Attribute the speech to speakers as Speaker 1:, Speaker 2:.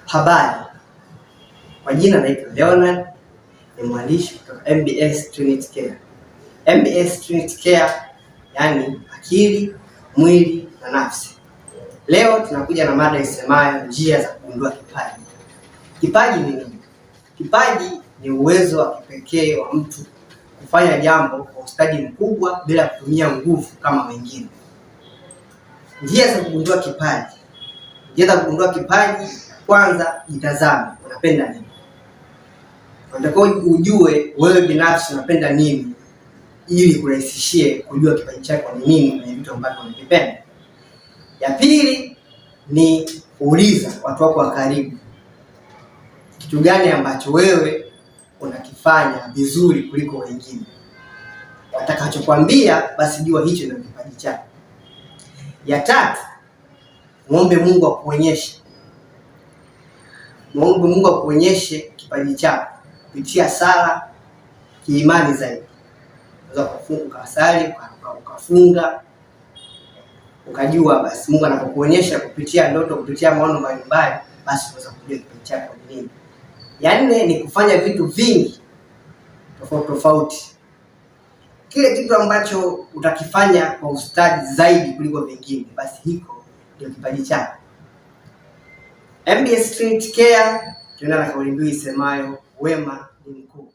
Speaker 1: Habari, kwa jina naitwa Leonard, ni mwandishi kutoka MBS Trinity Care. MBS Trinity Care yani akili, mwili na nafsi. Leo tunakuja na mada isemayo njia za kugundua kipaji. Kipaji ni nini? Kipaji ni uwezo wa kipekee wa mtu kufanya jambo kwa ustadi mkubwa bila kutumia nguvu kama wengine. Njia za kugundua kipaji. Njia za kugundua kipaji, kwanza jitazame, unapenda nini? Unatakiwa ujue wewe binafsi unapenda nini ili kurahisishie kujua kipaji chako ni nini kwenye vitu ambavyo unavipenda. Ya pili ni kuuliza watu wako wa karibu. Kitu gani ambacho wewe unakifanya vizuri kuliko wengine? Watakachokwambia basi jua hicho ndio kipaji chako. Ya tatu, muombe Mungu akuonyeshe. Muombe Mungu akuonyeshe kipaji chako kupitia sala, kiimani zaidi. Unaweza kufunga, ukasali, ukafunga, ukajua basi Mungu anapokuonyesha kupitia ndoto, kupitia maono mbalimbali, basi unaweza kujua kipaji chako ni nini. Ya nne ni kufanya vitu vingi tofauti. Kile kitu ambacho utakifanya kwa ustadi zaidi kuliko vingine, basi hiko ndio kipaji chako. MBS Trinity Care tunaenda na kauli mbiu isemayo wema ni mkuu.